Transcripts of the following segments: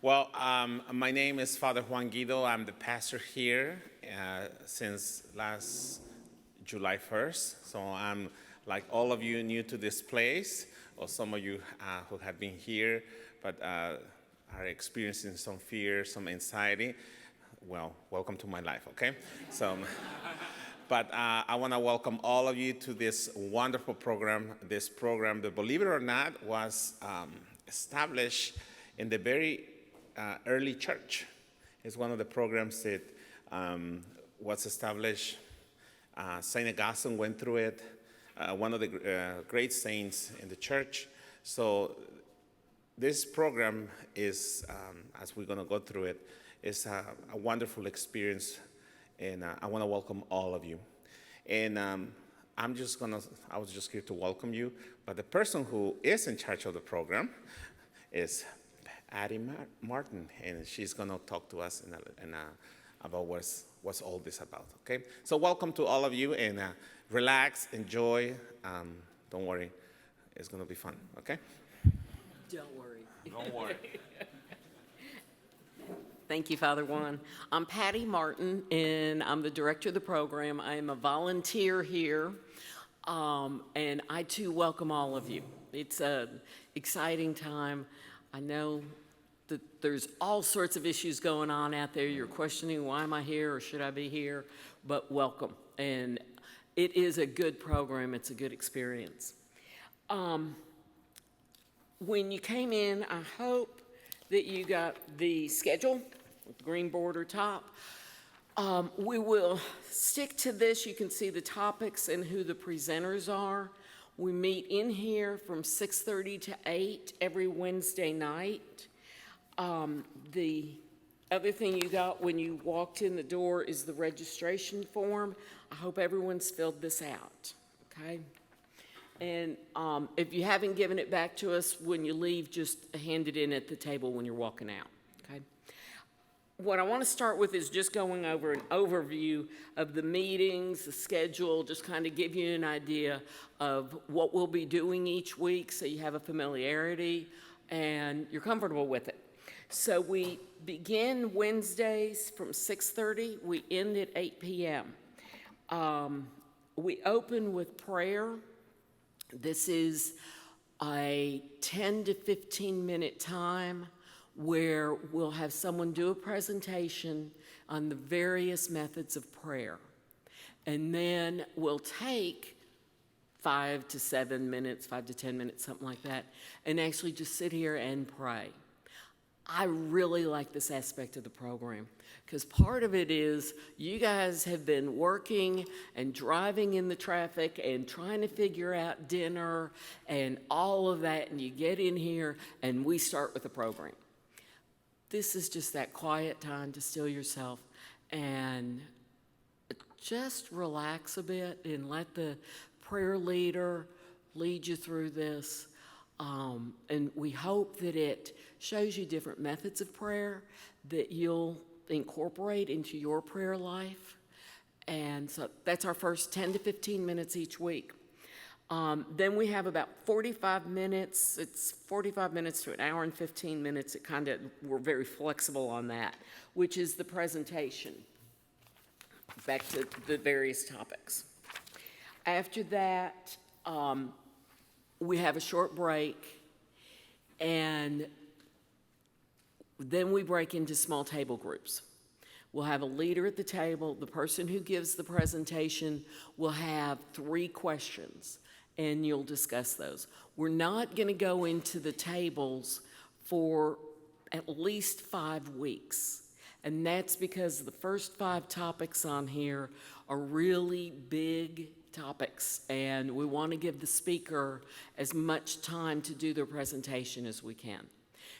Well, my name is Father Juan Guido. I'm the pastor here since last July 1st. So I'm like all of you new to this place, or some of you who have been here but are experiencing some fear, some anxiety. Well, welcome to my life, okay? But I want to welcome all of you to this wonderful program. This program, that, believe it or not, was established in the very early church. It's one of the programs that was established. Saint Augustine went through it, one of the great saints in the church. So this program is, as we're going to go through it, is a wonderful experience. And I want to welcome all of you. And I was just here to welcome you. But the person who is in charge of the program is Patty Martin. And she's going to talk to us about what's all this about, okay? So welcome to all of you. And relax, enjoy. Don't worry. It's going to be fun, okay? Don't worry. Don't worry. Thank you, Father Juan. I'm Patty Martin, and I'm the director of the program. I am a volunteer here, and I, too, welcome all of you. It's an exciting time. I know that there's all sorts of issues going on out there. You're questioning, why am I here, or should I be here? But welcome. And it is a good program. It's a good experience. When you came in, I hope that you got the schedule with the green border top. We will stick to this. You can see the topics and who the presenters are. We meet in here from 6:30 to 8 every Wednesday night. The other thing you got when you walked in the door is the registration form. I hope everyone's filled this out, okay? And if you haven't given it back to us when you leave, just hand it in at the table when you're walking out, okay? What I want to start with is just going over an overview of the meetings, the schedule, just kind of give you an idea of what we'll be doing each week so you have a familiarity and you're comfortable with it. So we begin Wednesdays from 6:30. We end at 8 p.m. We open with prayer. This is a 10 to 15 minute time where we'll have someone do a presentation on the various methods of prayer. And then we'll take 5 to 7 minutes, 5 to 10 minutes, something like that, and actually just sit here and pray. I really like this aspect of the program because part of it is you guys have been working and driving in the traffic and trying to figure out dinner and all of that, and you get in here and we start with the program. This is just that quiet time to still yourself and just relax a bit and let the prayer leader lead you through this. And we hope that it shows you different methods of prayer that you'll incorporate into your prayer life. And so that's our first 10 to 15 minutes each week. Then we have about 45 minutes. It's 45 minutes to an hour and 15 minutes. We're very flexible on that, which is the presentation. Back to the various topics. After that, we have a short break, and then we break into small table groups. We'll have a leader at the table. The person who gives the presentation will have 3 questions, and you'll discuss those. We're not going to go into the tables for at least 5 weeks, and that's because the first 5 topics on here are really big topics, and we want to give the speaker as much time to do their presentation as we can.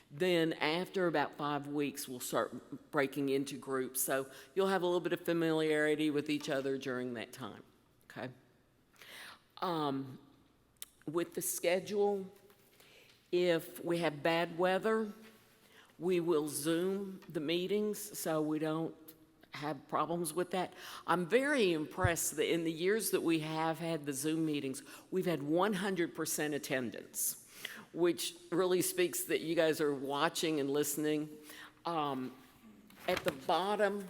Then after about 5 weeks, we'll start breaking into groups, so you'll have a little bit of familiarity with each other during that time, okay? With the schedule, if we have bad weather, we will Zoom the meetings so we don't have problems with that. I'm very impressed that in the years that we have had the Zoom meetings, we've had 100% attendance, which really speaks that you guys are watching and listening. At the bottom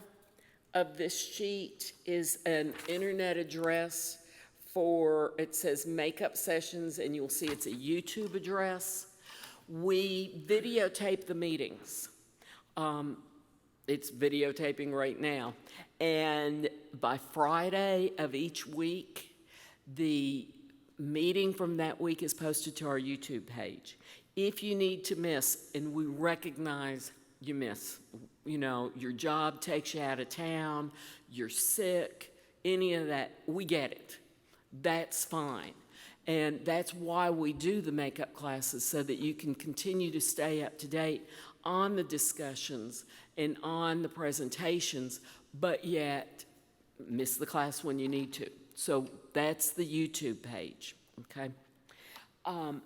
of this sheet is an internet address for, it says makeup sessions, and you'll see it's a YouTube address. We videotape the meetings. It's videotaping right now. And by Friday of each week, the meeting from that week is posted to our YouTube page. If you need to miss, and we recognize you miss, you know, your job takes you out of town, you're sick, any of that, we get it. That's fine. And that's why we do the makeup classes, so that you can continue to stay up to date on the discussions and on the presentations, but yet miss the class when you need to. So that's the YouTube page, okay? On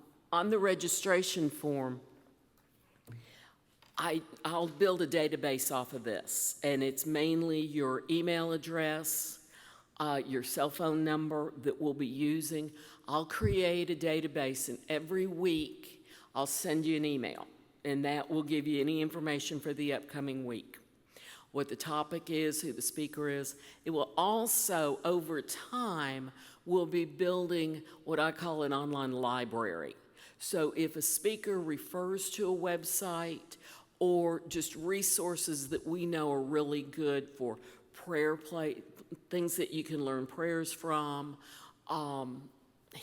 the registration form, I'll build a database off of this, and it's mainly your email address, your cell phone number that we'll be using. I'll create a database, and every week I'll send you an email, and that will give you any information for the upcoming week, what the topic is, who the speaker is. It will also, over time, we'll be building what I call an online library. So if a speaker refers to a website or just resources that we know are really good for prayer things that you can learn prayers from,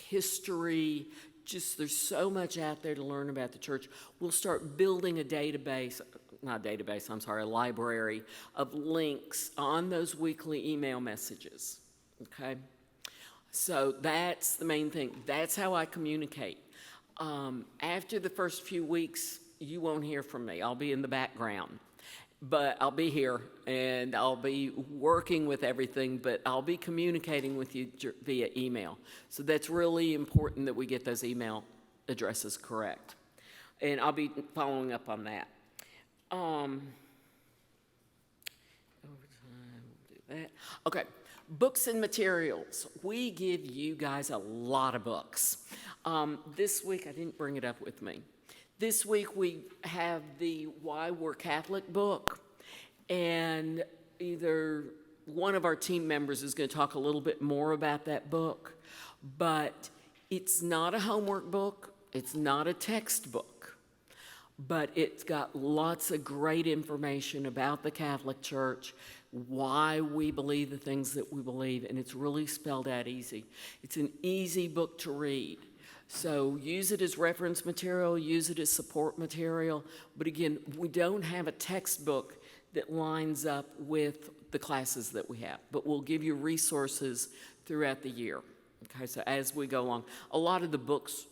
history, just there's so much out there to learn about the church. We'll start building a database, a library of links on those weekly email messages, okay? So that's the main thing. That's how I communicate. After the first few weeks, you won't hear from me. I'll be in the background. But I'll be here, and I'll be working with everything, but I'll be communicating with you via email. So that's really important that we get those email addresses correct. And I'll be following up on that. Overtime, we'll do that. Okay, books and materials. We give you guys a lot of books. This week, I didn't bring it up with me. This week we have the Why We're Catholic book, and either one of our team members is going to talk a little bit more about that book, but it's not a homework book, it's not a textbook, but it's got lots of great information about the Catholic Church, why we believe the things that we believe, and it's really spelled out easy. It's an easy book to read. So use it as reference material, use it as support material. But again, we don't have a textbook that lines up with the classes that we have, but we'll give you resources throughout the year. Okay, so as we go along, a lot of the books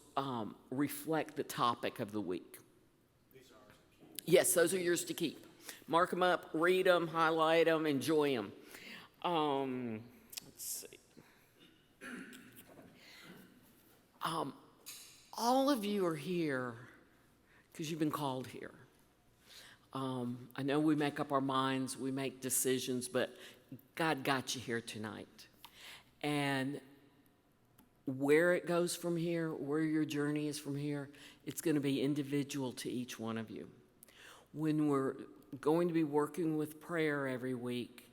reflect the topic of the week. These are ours to keep. Yes, those are yours to keep. Mark them up, read them, highlight them, enjoy them. Let's see. All of you are here because you've been called here. I know we make up our minds, we make decisions, but God got you here tonight. And where it goes from here, where your journey is from here, it's going to be individual to each one of you. When we're going to be working with prayer every week,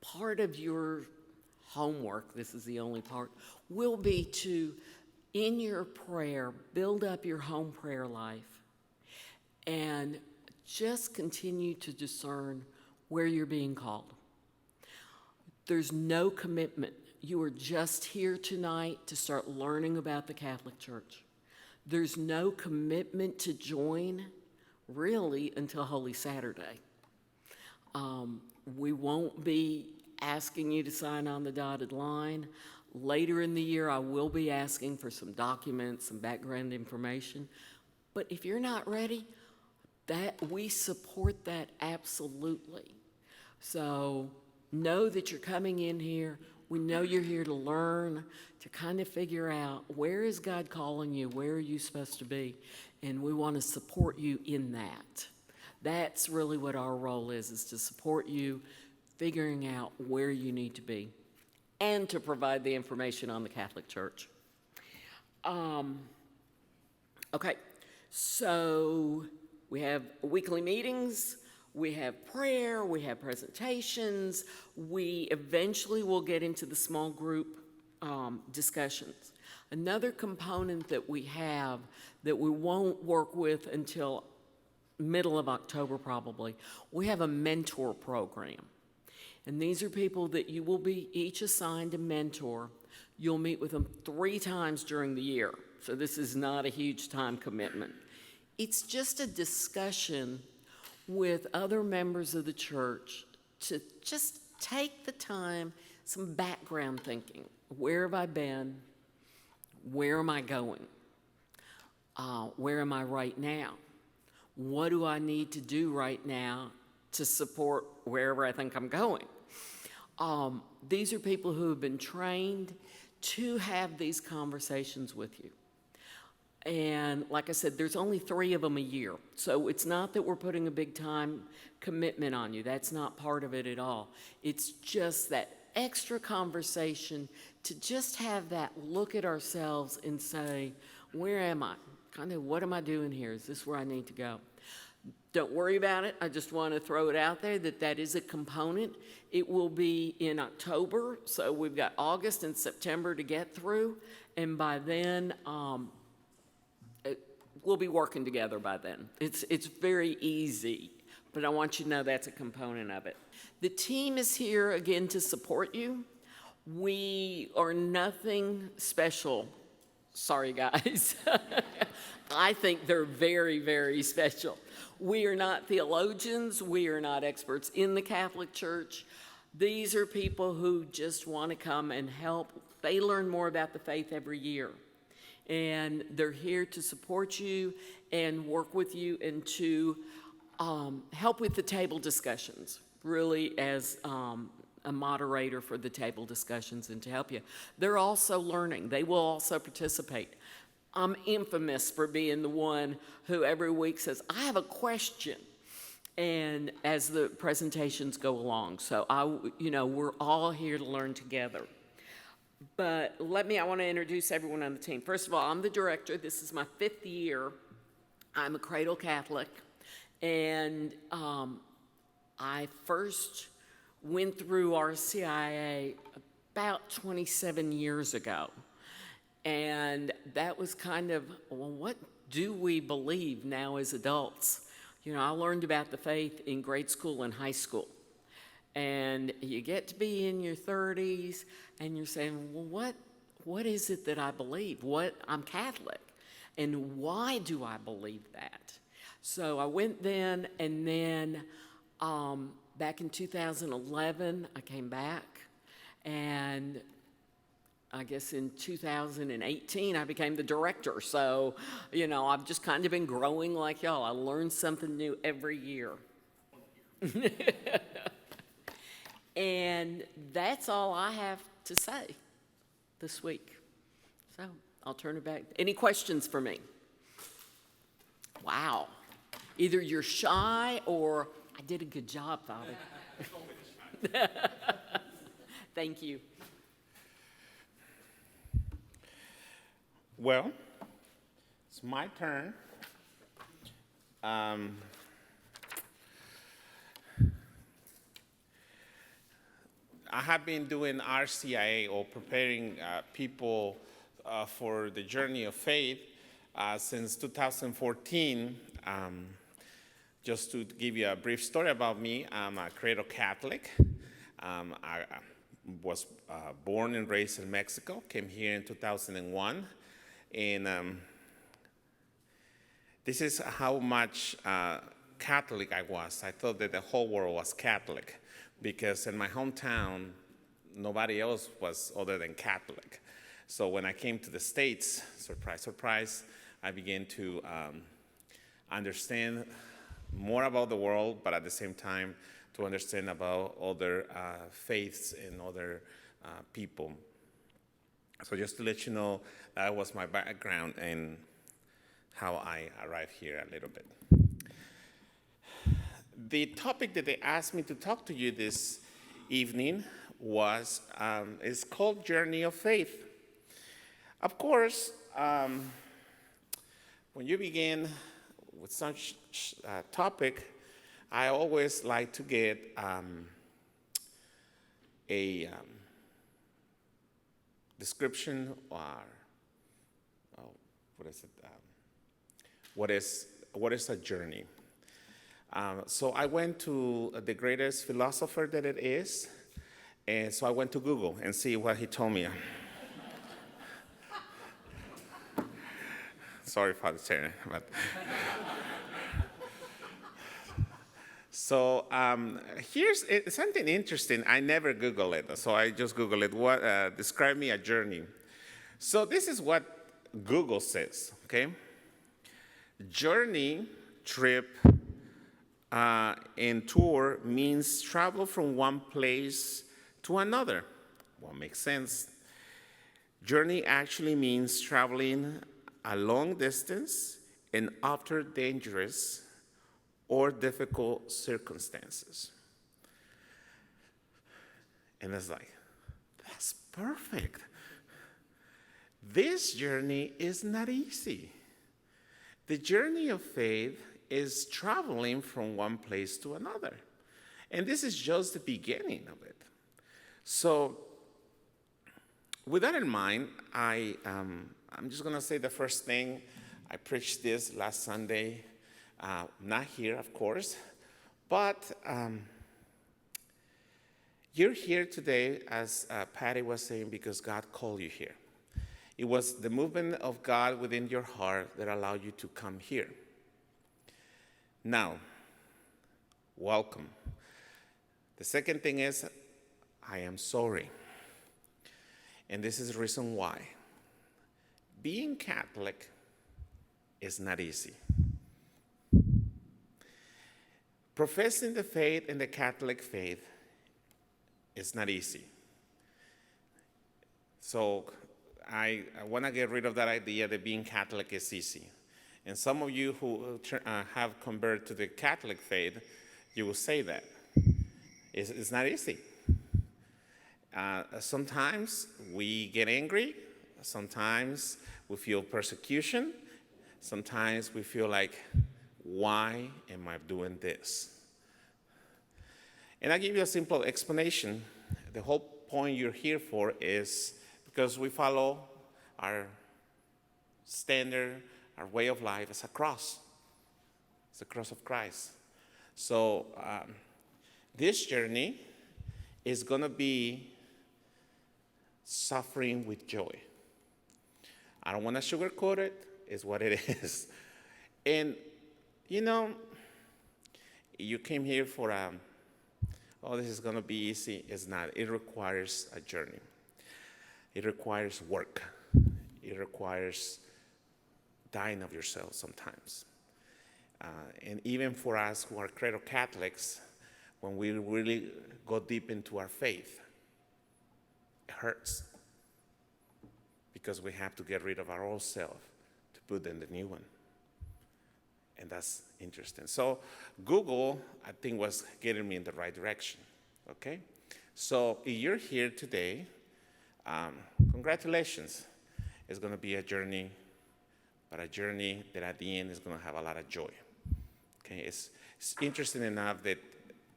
part of your homework, this is the only part, will be to, in your prayer, build up your home prayer life and just continue to discern where you're being called. There's no commitment. You are just here tonight to start learning about the Catholic Church. There's no commitment to join, really, until Holy Saturday. We won't be asking you to sign on the dotted line. Later in the year, I will be asking for some documents, some background information. But if you're not ready, we support that absolutely. So know that you're coming in here. We know you're here to learn, to kind of figure out where is God calling you, where are you supposed to be, and we want to support you in that. That's really what our role is to support you figuring out where you need to be and to provide the information on the Catholic Church. Okay, so we have weekly meetings, we have prayer, we have presentations. We eventually will get into the small group discussions. Another component that we have that we won't work with until middle of October probably, we have a mentor program. And these are people that you will be each assigned a mentor. You'll meet with them 3 times during the year. So this is not a huge time commitment. It's just a discussion with other members of the church to just take the time, some background thinking. Where have I been? Where am I going? Where am I right now? What do I need to do right now to support wherever I think I'm going? These are people who have been trained to have these conversations with you. And like I said, there's only 3 of them a year. So it's not that we're putting a big time commitment on you. That's not part of it at all. It's just that extra conversation to just have that look at ourselves and say, where am I? Kind of, what am I doing here? Is this where I need to go? Don't worry about it. I just want to throw it out there that that is a component. It will be in October, so we've got August and September to get through, and by then, we'll be working together by then. It's very easy, but I want you to know that's a component of it. The team is here again to support you. We are nothing special. Sorry, guys. I think they're very, very special. We are not theologians. We are not experts in the Catholic Church. These are people who just want to come and help. They learn more about the faith every year. And they're here to support you and work with you and to help with the table discussions, really as a moderator for the table discussions and to help you. They're also learning. They will also participate. I'm infamous for being the one who every week says, I have a question, and as the presentations go along. So, we're all here to learn together. But I want to introduce everyone on the team. First of all, I'm the director. This is my 5th year. I'm a cradle Catholic, and I first went through RCIA about 27 years ago. And that was kind of, well, what do we believe now as adults? I learned about the faith in grade school and high school. And you get to be in your 30s, and you're saying, well, what is it that I believe? I'm Catholic, and why do I believe that? So I went then, and then back in 2011, I came back, and I guess in 2018, I became the director. So, I've just kind of been growing like y'all. I learn something new every year. And that's all I have to say this week. So I'll turn it back. Any questions for me? Wow. Either you're shy or I did a good job, Father. Thank you. Well, it's my turn. I have been doing RCIA, or preparing people for the journey of faith, since 2014. Just to give you a brief story about me, I'm a cradle Catholic. I was born and raised in Mexico, came here in 2001. And this is how much Catholic I was. I thought that the whole world was Catholic, because in my hometown, nobody else was other than Catholic. So when I came to the States, surprise, surprise, I began to understand more about the world, but at the same time, to understand about other faiths and other people. So just to let you know, that was my background and how I arrived here a little bit. The topic that they asked me to talk to you this evening is called Journey of Faith. Of course, when you begin with such topic, I always like to get a description or what is it? What is a journey? So I went to the greatest philosopher that it is, and so I went to Google and see what he told me. Sorry, Father Terry, but so here's something interesting. I never Google it, so I just Google it. What describe me a journey? So this is what Google says. Okay, journey, trip, and tour means travel from one place to another. Well, makes sense. Journey actually means traveling a long distance and after dangerous or difficult circumstances. And it's like, that's perfect. This journey is not easy. The journey of faith is traveling from one place to another. And this is just the beginning of it. So, with that in mind, I'm just going to say the first thing. I preached this last Sunday, not here, of course, but you're here today, as Patty was saying, because God called you here. It was the movement of God within your heart that allowed you to come here. Now, welcome. The second thing is, I am sorry. And this is the reason why. Being Catholic is not easy. Professing the faith in the Catholic faith is not easy. So I want to get rid of that idea that being Catholic is easy. And some of you who have converted to the Catholic faith, you will say that. It's not easy. Sometimes we get angry. Sometimes we feel persecution. Sometimes we feel like, why am I doing this? And I'll give you a simple explanation. The whole point you're here for is because we follow our standard, our way of life as a cross. It's the cross of Christ. So this journey is going to be suffering with joy. I don't want to sugarcoat it. It's what it is. And, you know, you came here for, this is going to be easy. It's not. It requires a journey. It requires work. It requires dying of yourself sometimes. And even for us who are credo Catholics, when we really go deep into our faith, it hurts. Because we have to get rid of our old self to put in the new one. And that's interesting. So Google, I think, was getting me in the right direction. Okay? So if you're here today, congratulations. It's going to be a journey, but a journey that at the end is going to have a lot of joy. Okay? It's interesting enough that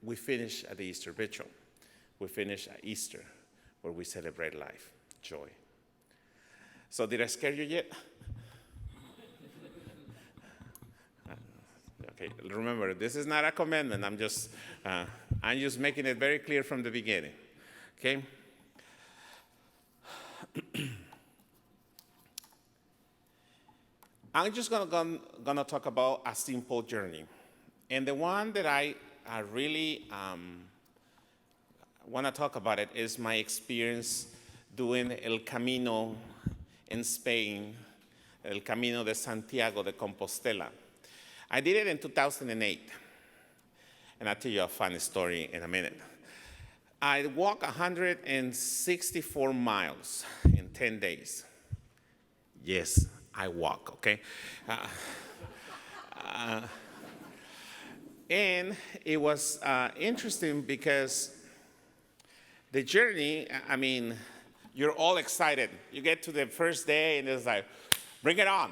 we finish at the Easter Vigil. We finish at Easter, where we celebrate life, joy. So did I scare you yet? Okay, remember, this is not a commandment. I'm just making it very clear from the beginning. Okay? I'm just gonna talk about a simple journey. And the one that I really want to talk about it is my experience doing El Camino in Spain, El Camino de Santiago de Compostela. I did it in 2008, and I'll tell you a funny story in a minute. I walked 164 miles in 10 days. Yes, I walk, okay? And it was interesting because the journey, I mean, you're all excited. You get to the first day and it's like, bring it on.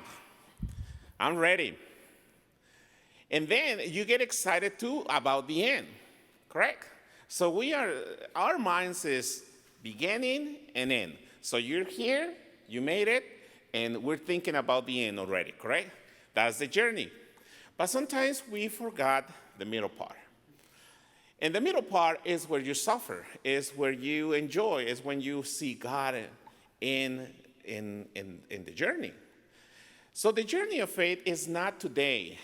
I'm ready. And then you get excited too about the end, correct? So our minds is beginning and end. So you're here, you made it, and we're thinking about the end already, correct? That's the journey. But sometimes we forgot the middle part. And the middle part is where you suffer, is where you enjoy, is when you see God in the journey. So the journey of faith is not today.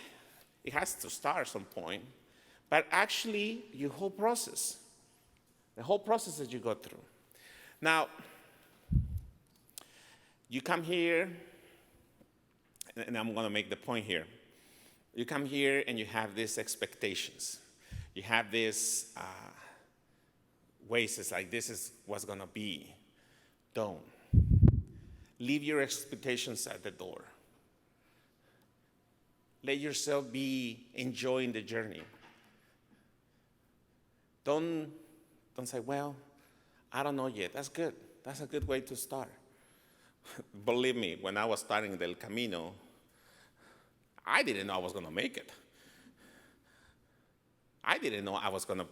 It has to start at some point. But actually, your whole process, the whole process that you go through. Now, you come here, and I'm going to make the point here. You come here and you have these expectations. You have these ways, it's like this is what's going to be. Don't. Leave your expectations at the door. Let yourself be enjoying the journey. Don't say, well, I don't know yet. That's good. That's a good way to start. Believe me, when I was starting Del Camino, I didn't know I was going to make it. I didn't know I was going to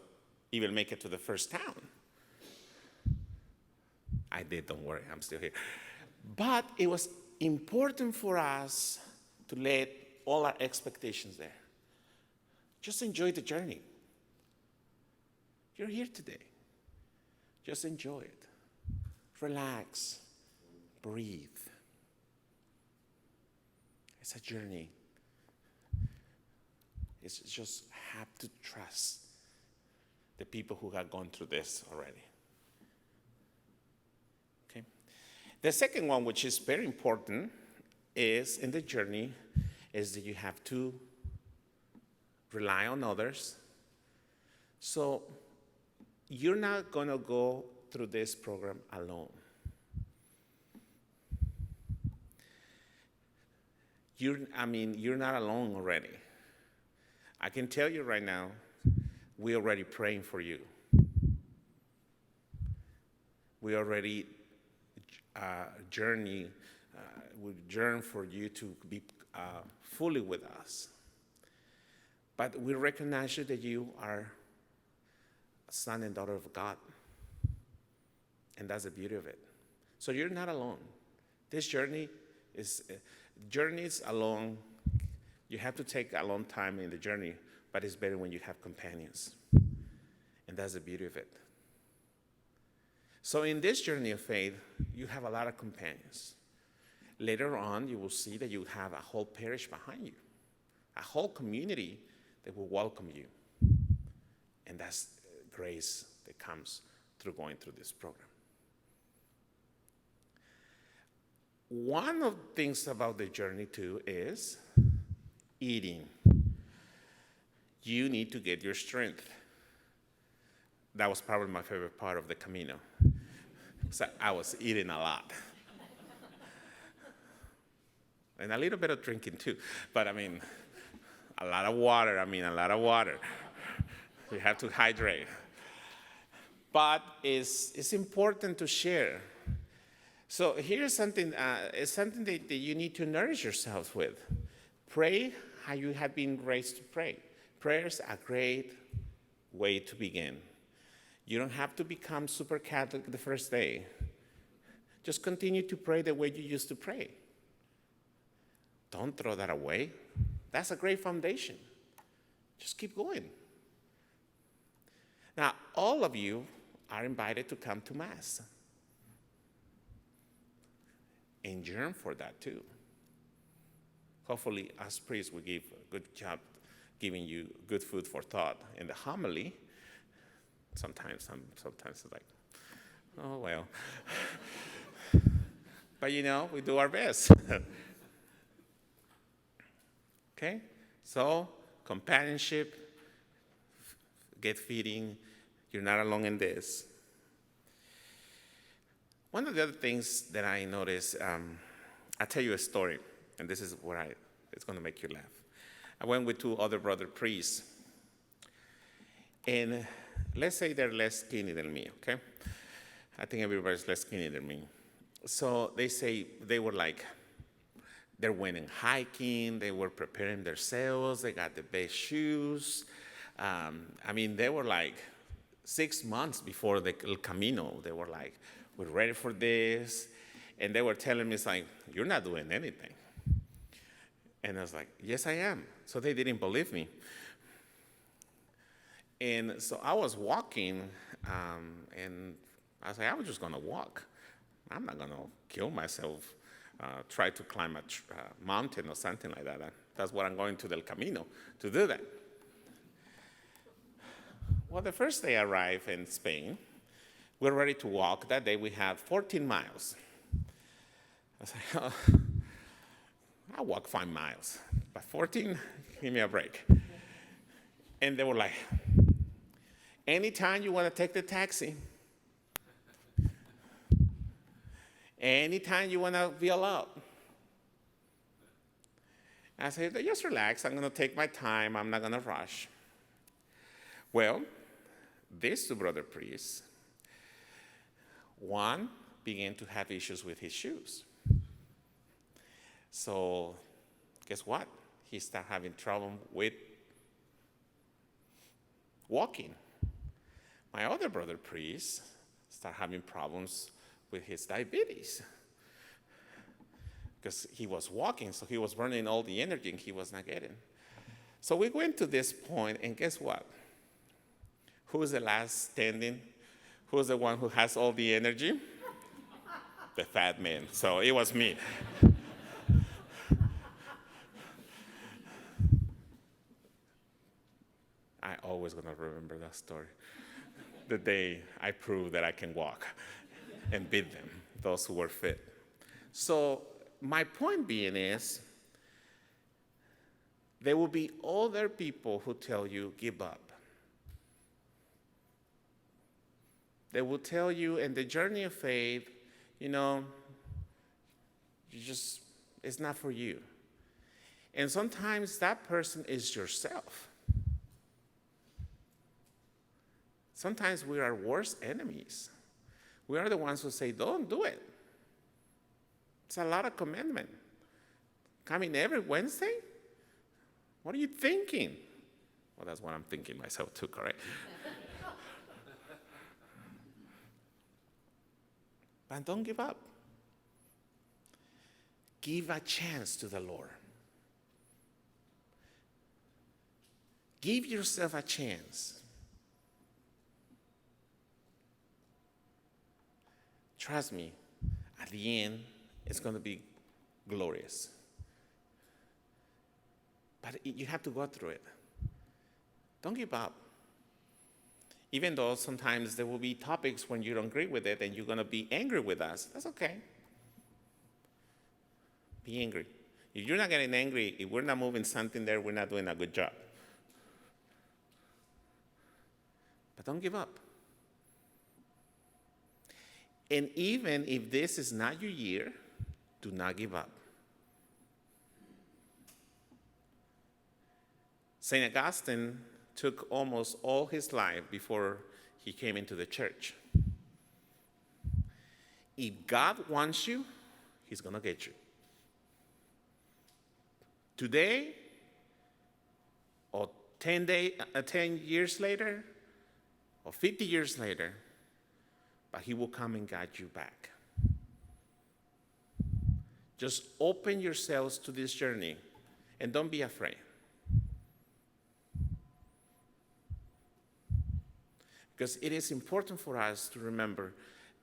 even make it to the first town. I did, don't worry, I'm still here. But it was important for us to let all our expectations there. Just enjoy the journey. You're here today. Just enjoy it. Relax. Breathe. It's a journey. It's just have to trust the people who have gone through this already. Okay. The second one, which is very important, is in the journey, is that you have to rely on others. So you're not going to go through this program alone. You're not alone already. I can tell you right now, we're already praying for you. We already we yearn for you to be fully with us. But we recognize that you are a son and daughter of God. And that's the beauty of it. So you're not alone. This journey is, journeys alone, you have to take a long time in the journey, but it's better when you have companions. And that's the beauty of it. So in this journey of faith, you have a lot of companions. Later on, you will see that you have a whole parish behind you, a whole community that will welcome you. And that's grace that comes through going through this program. One of the things about the journey, too, is eating. You need to get your strength. That was probably my favorite part of the Camino. So I was eating a lot. And a little bit of drinking, too. But, a lot of water. A lot of water. You have to hydrate. But it's important to share. So here's something, it's something that you need to nourish yourselves with. Pray how you have been raised to pray. Prayer's a great way to begin. You don't have to become super Catholic the first day. Just continue to pray the way you used to pray. Don't throw that away. That's a great foundation. Just keep going. Now, all of you are invited to come to Mass. And yearn for that too. Hopefully, as priests, we give a good job giving you good food for thought in the homily. Sometimes it's like, oh, well. But we do our best. Okay? So, companionship, get feeding. You're not alone in this. One of the other things that I noticed, I'll tell you a story, and this is where it's going to make you laugh. I went with two other brother priests, and let's say they're less skinny than me, okay? I think everybody's less skinny than me. So they were like, They went in hiking. They were preparing themselves. They got the best shoes. They were like 6 months before the El Camino. They were like, we're ready for this. And they were telling me, it's like, you're not doing anything. And I was like, yes, I am. So they didn't believe me. And so I was walking, and I was like, I was just going to walk. I'm not going to kill myself, try to climb a mountain or something like that. That's what I'm going to the El Camino to do that. Well, the first day I arrived in Spain, we're ready to walk. That day we had 14 miles. I was like, oh, I'll walk 5 miles, but 14, give me a break. And they were like, anytime you want to take the taxi, anytime you want to be allowed. I said, just relax, I'm going to take my time, I'm not going to rush. Well, these two brother priests, one began to have issues with his shoes. So guess what? He started having trouble with walking. My other brother priest started having problems with his diabetes because he was walking, so he was burning all the energy and he was not getting. So we went to this point, and guess what? Who's the last standing? Who's the one who has all the energy? The fat man. So it was me. I always gonna remember that story. The day I proved that I can walk and beat them, those who were fit. So my point being is, there will be other people who tell you, give up. They will tell you in the journey of faith, it's not for you. And sometimes that person is yourself. Sometimes we are worst enemies. We are the ones who say, don't do it. It's a lot of commitment. Coming every Wednesday? What are you thinking? Well, that's what I'm thinking myself too, correct? But don't give up. Give a chance to the Lord. Give yourself a chance. Trust me, at the end, it's going to be glorious. But you have to go through it. Don't give up. Even though sometimes there will be topics when you don't agree with it and you're going to be angry with us, that's okay. Be angry. If you're not getting angry, if we're not moving something there, we're not doing a good job. But don't give up. And even if this is not your year, do not give up. St. Augustine took almost all his life before he came into the church. If God wants you, he's going to get you. Today, or 10 years later, or 50 years later, but he will come and guide you back. Just open yourselves to this journey and don't be afraid. Because it is important for us to remember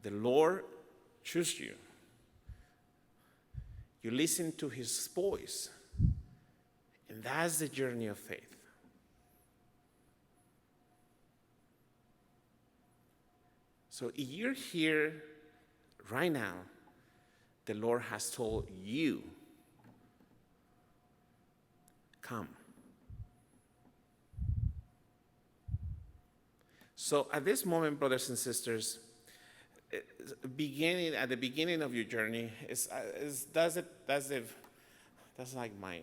the Lord chose you. You listen to his voice. And that's the journey of faith. So if you're here right now, the Lord has told you, come. So at this moment, brothers and sisters, at the beginning of your journey, that's like my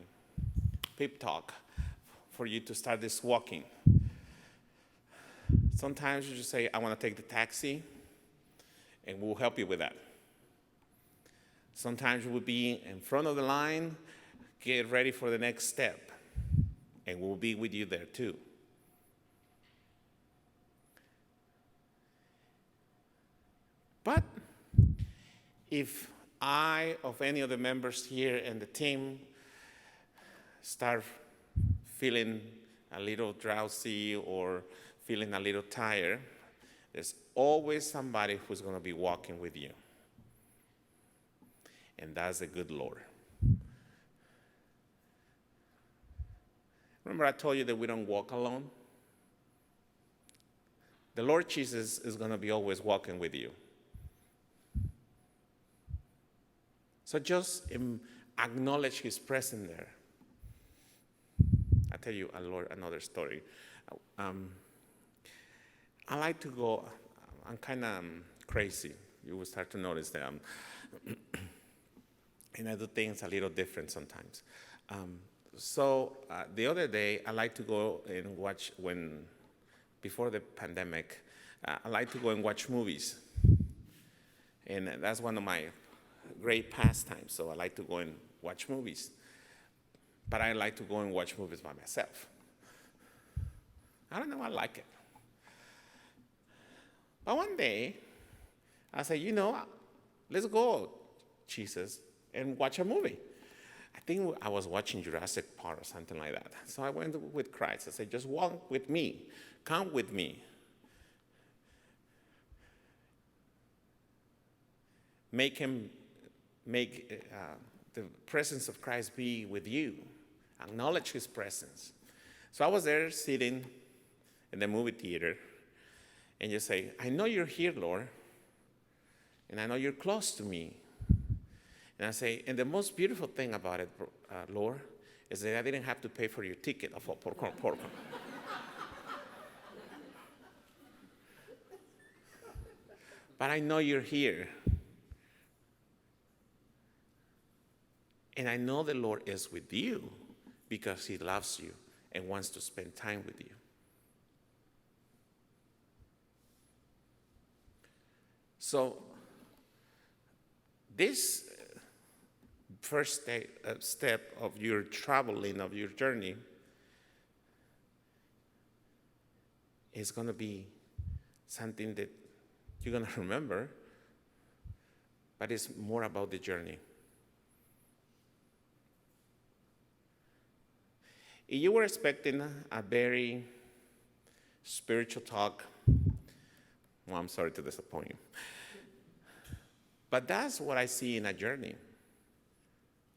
pep talk for you to start this walking. Sometimes you just say, I want to take the taxi, and we'll help you with that. Sometimes we'll be in front of the line, get ready for the next step, and we'll be with you there too. But if I, of any of the members here and the team, start feeling a little drowsy or feeling a little tired, there's always somebody who's going to be walking with you. And that's the good Lord. Remember I told you that we don't walk alone? The Lord Jesus is going to be always walking with you. So just acknowledge his presence there. I'll tell you another story. I like to go, I'm kind of crazy. You will start to notice that and I do things a little different sometimes. So the other day, I like to go and watch, before the pandemic, I like to go and watch movies. And that's one of my great pastimes, so I like to go and watch movies. But I like to go and watch movies by myself. I don't know, I like it. But one day, I said, let's go, Jesus, and watch a movie. I think I was watching Jurassic Park or something like that. So I went with Christ. I said, just walk with me. Come with me. Make the presence of Christ be with you. Acknowledge his presence. So I was there sitting in the movie theater and just say, I know you're here, Lord, and I know you're close to me. And I say, and the most beautiful thing about it, Lord, is that I didn't have to pay for your ticket of popcorn. But I know you're here. And I know the Lord is with you because he loves you and wants to spend time with you. So this first step of your traveling, of your journey, is going to be something that you're going to remember, but it's more about the journey. If you were expecting a very spiritual talk, well, I'm sorry to disappoint you. But that's what I see in a journey.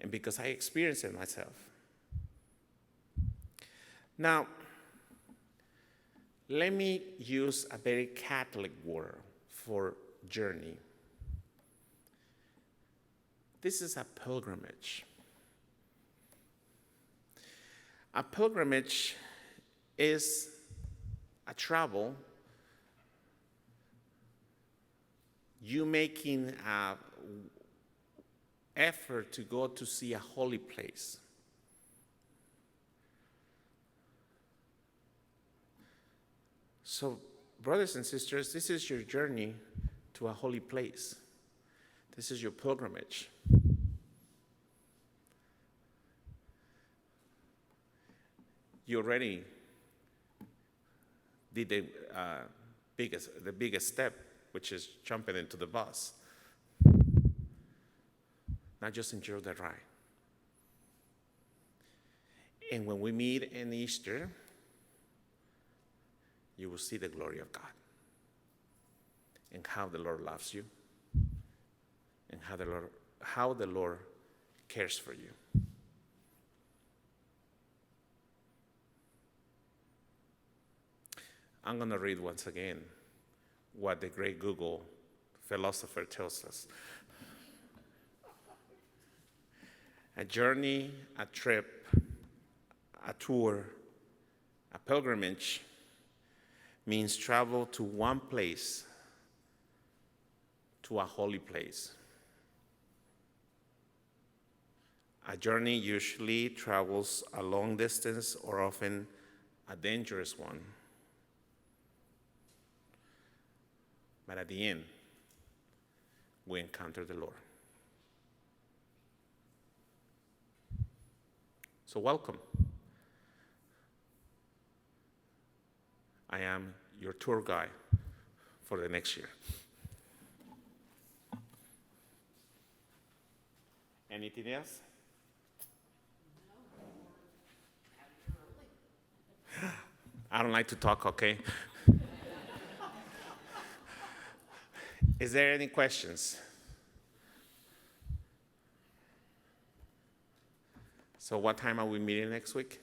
And because I experienced it myself. Now, let me use a very Catholic word for journey. This is a pilgrimage. A pilgrimage is a travel, you making an effort to go to see a holy place. So, brothers and sisters, this is your journey to a holy place. This is your pilgrimage. You already did the biggest step, which is jumping into the bus. Now just enjoy the ride. And when we meet in Easter, you will see the glory of God and how the Lord loves you and how the Lord cares for you. I'm going to read once again what the great Google philosopher tells us. A journey, a trip, a tour, a pilgrimage means travel to one place, to a holy place. A journey usually travels a long distance or often a dangerous one. But at the end, we encounter the Lord. So welcome. I am your tour guide for the next year. Anything else? I don't like to talk, okay? Is there any questions? So what time are we meeting next week?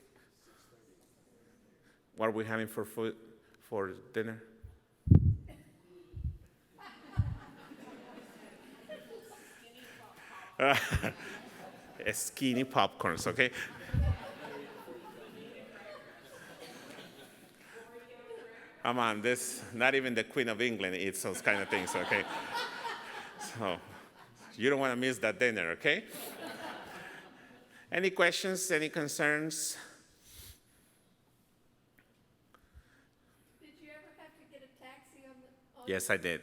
What are we having for food, for dinner? Skinny popcorns, okay? Come on, not even the Queen of England eats those kind of things, okay? So you don't want to miss that dinner, okay? Any questions, any concerns? Did you ever have to get a taxi on the? Yes, I did.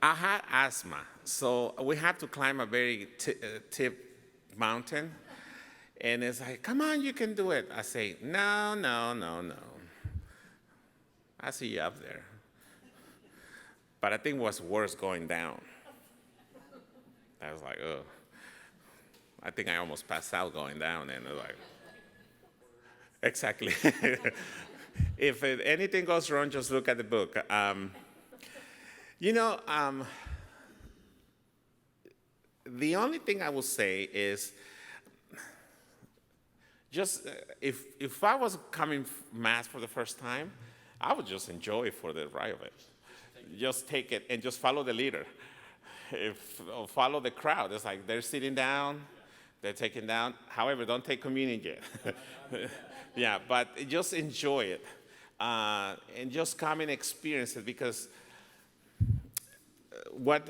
I had asthma, so we had to climb a very tip mountain. And it's like, come on, you can do it. I say, no, no, no, no. I see you up there. But I think it was worse going down. I was like, oh. I think I almost passed out going down. And I was like, exactly. If anything goes wrong, just look at the book. The only thing I will say is, just if I was coming Mass for the first time, I would just enjoy it for the ride of it. Just take it and just follow the leader. Or follow the crowd. It's like they're sitting down, they're taking down. However, don't take communion yet. Yeah, but just enjoy it. And just come and experience it, because what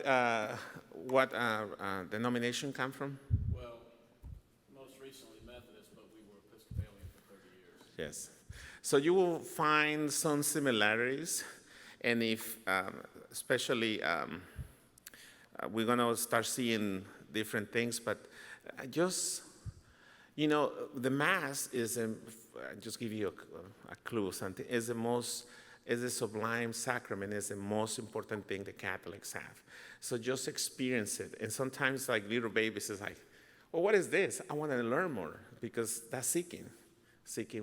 denomination come from? Well, most recently Methodist, but we were Episcopalian for 30 years. Yes. So you will find some similarities, and if, especially, we're going to start seeing different things, but just, the Mass is, just give you a clue, something, is the sublime sacrament, is the most important thing the Catholics have. So just experience it. And sometimes, like little babies, is like, well, what is this? I want to learn more, because that's seeking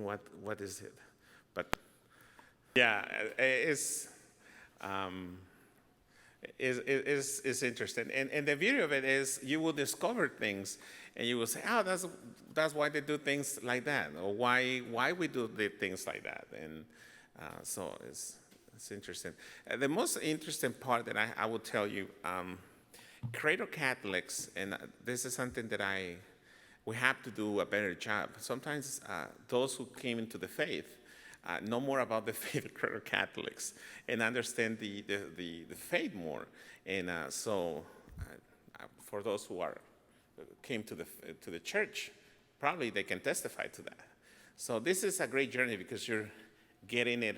what is it. But yeah, it's interesting. And the beauty of it is you will discover things, and you will say, oh, that's why they do things like that, or why we do the things like that. And so it's interesting. The most interesting part that I will tell you, Cradle Catholics, and this is something that we have to do a better job. Sometimes those who came into the faith know more about the faith of Cradle Catholics and understand the faith more. And so for those who came to the church, probably they can testify to that. So this is a great journey, because you're getting it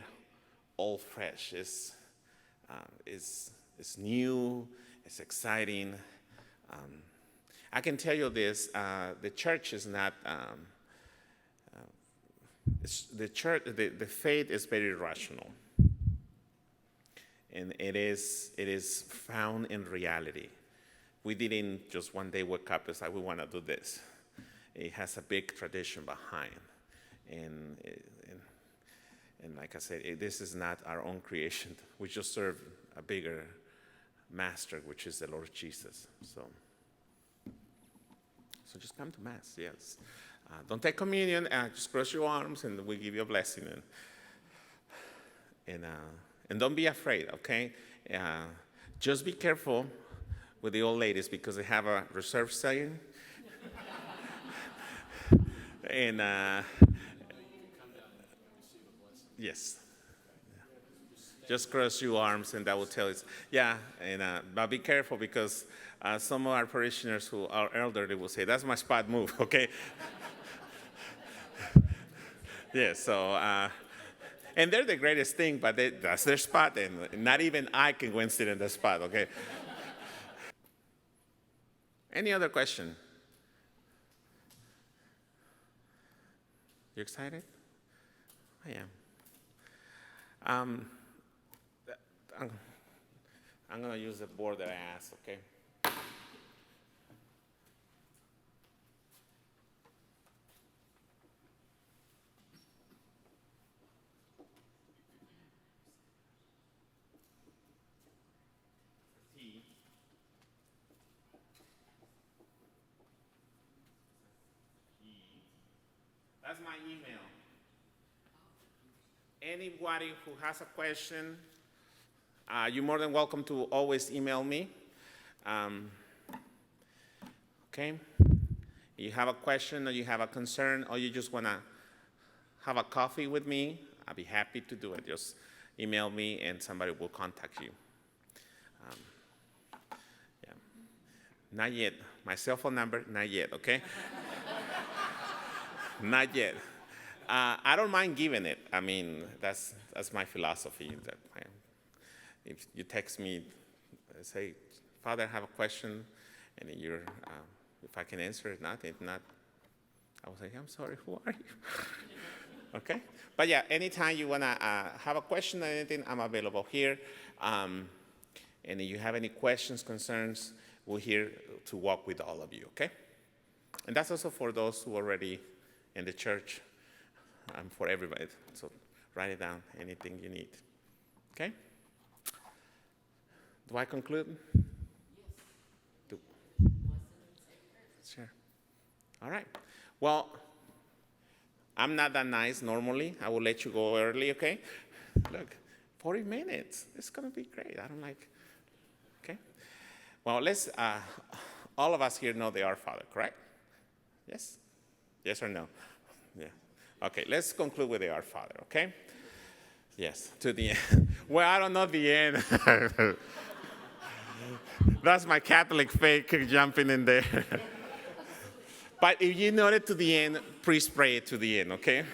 all fresh. It's new, it's exciting. I can tell you this, the church is not, the faith is very rational. And it is found in reality. We didn't just one day wake up and say, we want to do this. It has a big tradition behind. And like I said, this is not our own creation. We just serve a bigger master, which is the Lord Jesus. So just come to Mass, yes. Don't take communion, just cross your arms and we give you a blessing. And don't be afraid, okay? Just be careful with the old ladies, because they have a reserve saying. And yes. Just cross your arms and that will tell us. Yeah, and but be careful, because some of our parishioners who are elderly will say, that's my spot move, okay? Yeah, so, and they're the greatest thing, but that's their spot, and not even I can go and sit in the spot, okay? Any other question? You excited? I am. I'm going to use the board that I asked, okay? That's my email. Anybody who has a question, you're more than welcome to always email me. Okay? You have a question or you have a concern or you just want to have a coffee with me, I'll be happy to do it. Just email me and somebody will contact you. Yeah. Not yet. My cell phone number, not yet, okay? Not yet. I don't mind giving it. I mean, that's my philosophy. That if you text me, say, Father, I have a question, and if I can answer it, if not, I will say, I'm sorry, who are you? Okay? But yeah, anytime you want to have a question or anything, I'm available here. And if you have any questions, concerns, we're here to walk with all of you, okay? And that's also for those who are already in the church, for everybody. So write it down, anything you need. Okay? Do I conclude? Yes. Sure. All right. Well, I'm not that nice normally. I will let you go early, okay? Look, 40 minutes. It's going to be great. I don't like. Okay? Well, let's, all of us here know the Our Father, correct? Yes? Yes or no? Yeah. Okay, let's conclude with the Our Father, okay? Yes, to the end. Well, I don't know the end. That's my Catholic faith jumping in there. But if you know it to the end, please pray it to the end, okay?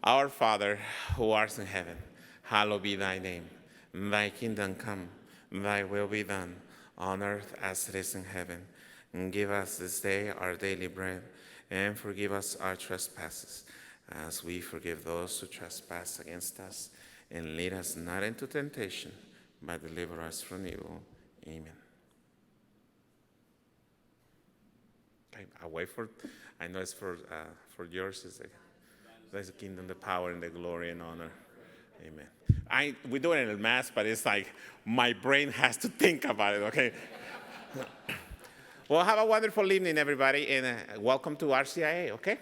Our Father, who art in heaven, hallowed be thy name. Thy kingdom come, thy will be done, on earth as it is in heaven. And give us this day our daily bread, and forgive us our trespasses, as we forgive those who trespass against us. And lead us not into temptation, but deliver us from evil. Amen. Okay, I'll wait for, I know it's for yours. There's the kingdom, the power, and the glory and honor. Amen. We do it in the Mass, but it's like my brain has to think about it, okay? Well, have a wonderful evening, everybody, and welcome to RCIA, okay?